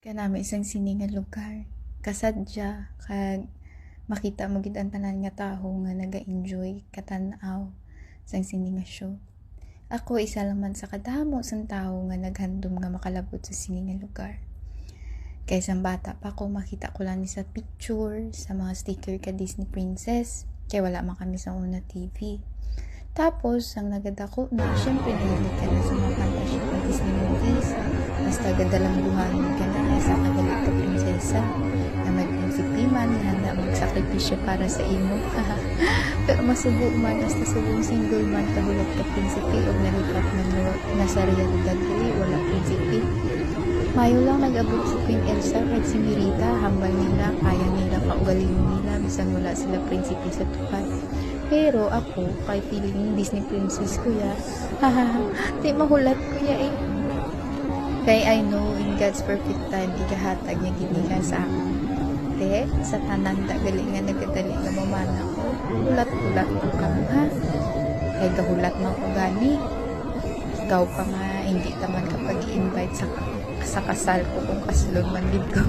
Kanami isang sini nga lugar, kasadya kag makita mo gid ang tanan nga tawo nga naga-enjoy katanaw sang sini nga show. Ako isa lang man sa kadamo sang tawo nga naghandom nga makalabot sa sini nga lugar. Kay isang bata pa ako, makita ko lang ni sa picture, sa mga sticker ka Disney Princess, kay wala man kami sa una TV. Tapos, ang nagadako na, syempre nahilig ka na sa mga fantasy pa Disney movies. Basta gadalang buhan ka na sa kagalit ka prinsesa na mag-NCP man na handa magsakripisyo para sa imo. Pero masubo man, hasta subong single man kahulat ka prinsipi o nalipat man nasa realidad dili, wala prinsipi. Mayo lang nag-abot si Queen Elsa at si Mirita, hambal nila, kaya nila kaugaling nila, bisan wala sila prinsipi sa tukad. Pero ako, kay feeling Disney princess kuya, di mahulat kuya eh. Kay I know in God's perfect time, ikahatag niya ginihan sa akin. Te, sa tanan da gali nga nagkadali nga mamana ko, hulat-hulat ko ka ha. Kay gahulat man ko gani. Ikaw pa nga, hindi ka man kapag i-invite sa kasal ko kung kasulog man din ko.